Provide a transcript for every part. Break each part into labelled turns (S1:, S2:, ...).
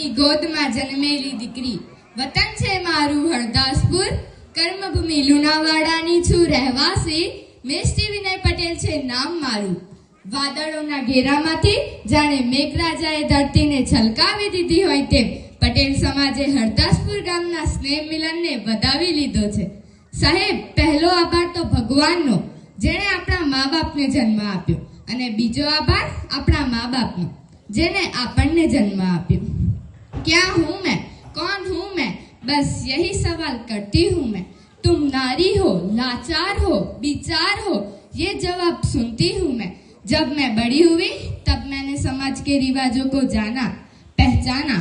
S1: ની ગોદમાં જન્મેલી દીકરી. વતન છે મારું હરદાસપુર, કર્મભૂમિ લુણાવાડાની છું રહેવાસી. મેષ્ટી વિનય પટેલ છે નામ મારું. વાદળોના ઘેરામાંથી જાણે મેઘરાજાએ ધરતીને છલકાવી દીધી હોય તેમ પટેલ સમાજે હરદાસપુર ગામના સ્નેહ મિલનને વધાવી લીધો છે. સાહેબ, પહેલો આભાર તો ભગવાનનો, જેણે આપણા મા બાપને જન્મ આપ્યો, અને બીજો આભાર આપણા મા બાપનો, જેને આપણને જન્મ આપ્યો. क्या हूँ मैं, कौन हूँ मैं, बस यही सवाल करती हूँ मैं. तुम नारी हो, लाचार हो, बिचार हो, ये जवाब सुनती हूँ मैं. जब मैं बड़ी हुई तब मैंने समाज के रिवाजों को जाना, पहचाना,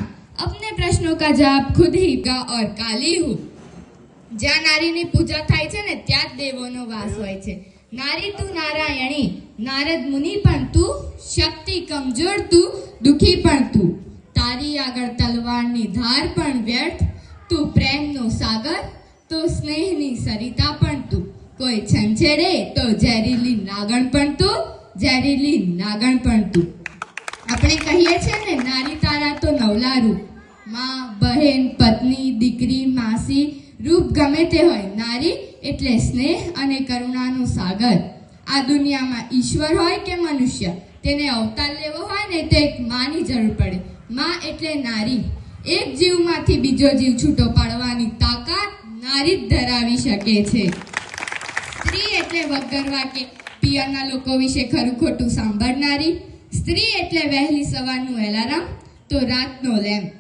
S1: अपने प्रश्नों का जवाब खुद ही गा और काली हूँ. જ્યાં નારીની પૂજા થાય છે ને ત્યાં જ દેવોનો વાસ હોય છે. નારી તું નારાયણી, નારદ મુનિ પણ તું, શક્તિ કમજોર તું, દુખી પણ તું. તારી આગળ તલવારની ધાર પણ વ્યર્થ, તું પ્રેમનો સાગર, તો સ્નેહની સરિતા પણ તું. કોઈ છંછેડે તો ઝેરીલી નાગણ પણ તું, ઝેરીલી નાગણ પણ તું. આપણે કહીએ છીએ ને, નારી તારા તો નવલા રૂપ. માં, બહેન, પત્ની, દીકરી, માસી, રૂપ ગમે તે હોય, નારી એટલે સ્નેહ અને કરુણાનો સાગર. આ દુનિયામાં ઈશ્વર હોય કે મનુષ્ય, તેને અવતાર લેવો હોય ને તો એક માની જરૂર પડે. માં એટલે નારી. એક જીવમાંથી બીજો જીવ છૂટો પાડવાની તાકાત નારી જ ધરાવી શકે છે. સ્ત્રી એટલે વગર વાકે પિયરના લોકો વિશે ખરું ખોટું સાંભળનારી. સ્ત્રી એટલે વહેલી સવારનું એલાર્મ તો રાતનો લેમ્પ.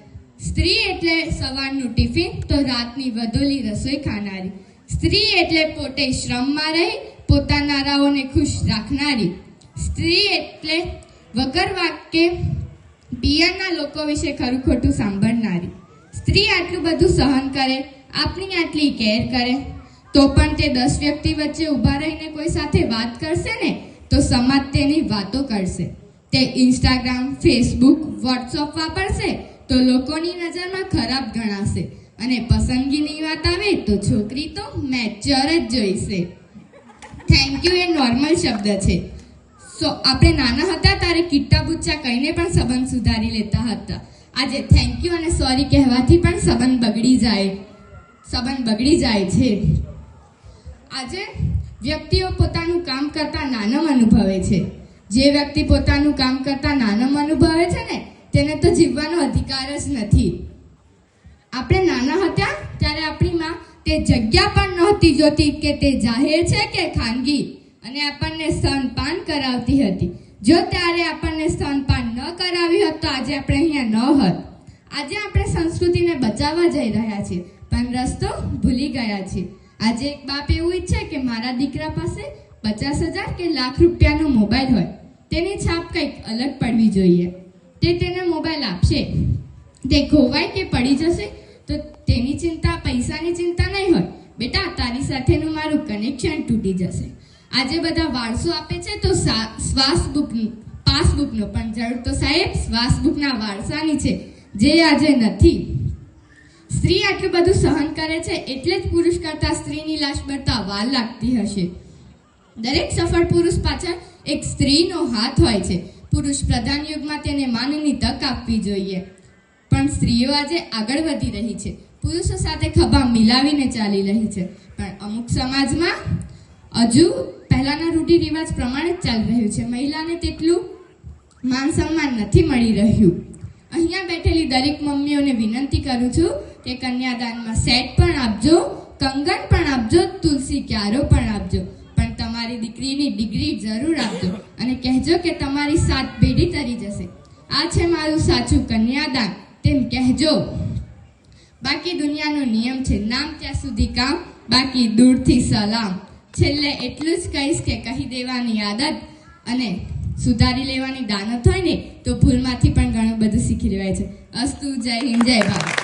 S1: સ્ત્રી એટલે સવારનું ટિફિન તો રાતની વધોલી રસોઈ ખાનારી. સ્ત્રી એટલે પોતે શ્રમમાં રહી પોતાનારાઓને ખુશ રાખનારી. સ્ત્રી એટલે વગર વાક્ય પિયરના લોકો વિશે ખરું ખોટું સાંભળનારી. સ્ત્રી આટલું બધું સહન કરે, આપણી આટલી કેર કરે, તો પણ તે 10 વ્યક્તિ વચ્ચે ઊભા રહીને કોઈ સાથે વાત કરશે ને તો સમાજ તેની વાતો કરશે. તે ઇન્સ્ટાગ્રામ, ફેસબુક, વોટ્સઅપ વાપરશે તો લોકોની નજરમાં ખરાબ ગણાશે, અને પસંદગીની વાત આવે તો છોકરી તો મેચ્યોર જ જોઈશે. થેન્ક યુ એ નોર્મલ શબ્દ છે. આપણે નાના હતા ત્યારે કિટ્ટા બુચ્ચા કહીને પણ સંબંધ સુધારી લેતા હતા. આજે થેન્ક યુ અને સોરી કહેવાથી પણ સંબંધ બગડી જાય છે. આજે વ્યક્તિઓ પોતાનું કામ કરતા નાનમ અનુભવે છે. જે વ્યક્તિ પોતાનું કામ કરતા નાનમ અનુભવે છે ને તેને તો જીવવાનો અધિકાર જ નથી. આપણે નાના હતા ત્યારે આપણી માં તે જગ્યા પણ નહોતી જોતી કે તે જાહેર છે કે ખાનગી, અને આપણને સ્તનપાન કરાવતી હતી. જો ત્યારે આપણને સ્તનપાન ન કરાવ્યું હોત તો આજે આપણે અહીંયા ન હોત. આજે આપણે સંસ્કૃતિને બચાવવા જઈ રહ્યા છીએ પણ રસ્તો ભૂલી ગયા છીએ. આજે એક બાપ એવું ઈચ્છે કે મારા દીકરા પાસે 50,000 કે લાખ રૂપિયાનો મોબાઈલ હોય, તેની છાપ કંઈક અલગ પડવી જોઈએ. તે તેને મોબાઈલ આપશે, તે ખોવાય કે પડી જશે તો તેની ચિંતા, પૈસાની ચિંતા નહીં હોય. બેટા, તારી સાથેનું મારું કનેક્શન તૂટી જશે. આજે બધા વારસો આપે છે તો પાસબુકનો, પણ જરૂર તો સાહેબ શ્વાસબુકના વારસાની છે, જે આજે નથી. સ્ત્રી આટલું બધું સહન કરે છે એટલે જ પુરુષ કરતા સ્ત્રીની લાશ બળતા વાર લાગતી હશે. દરેક સફળ પુરુષ પાછળ એક સ્ત્રીનો હાથ હોય છે. પુરુષ પ્રધાન યુગમાં તેને માનની તક આપવી જોઈએ, પણ સ્ત્રીઓ આજે આગળ વધી રહી છે. પુરુષો સાથે ખભા મિલાવીને ચાલી રહી છે, પણ અમુક સમાજમાં હજુ પહેલાના રૂઢિ રિવાજ પ્રમાણે જ ચાલી રહ્યું છે. મહિલાને તેટલું માન સન્માન નથી મળી રહ્યું. અહીંયા બેઠેલી દરેક મમ્મીઓને વિનંતી કરું છું કે કન્યાદાનમાં સેટ પણ આપજો, કંગન પણ આપજો, તુલસી ક્યારો પણ આપજો, પણ તમારી દીકરીની ડિગ્રી જરૂર આપજો અને કહેજો કે તમારી 7 પેઢી તરી જશે. આ છે મારું સાચું કન્યાદાન, તેમ કહેજો. બાકી દુનિયાનો નિયમ છે, નામ ત્યાં સુધી કામ, બાકી દૂરથી સલામ. છેલ્લે એટલું જ કહીશ કે કહી દેવાની આદત અને સુધારી લેવાની દાનત હોય ને તો ભૂલમાંથી પણ ઘણું બધું શીખી લેવાય છે. અસ્તુ. જય હિન્દ, જય ભારત.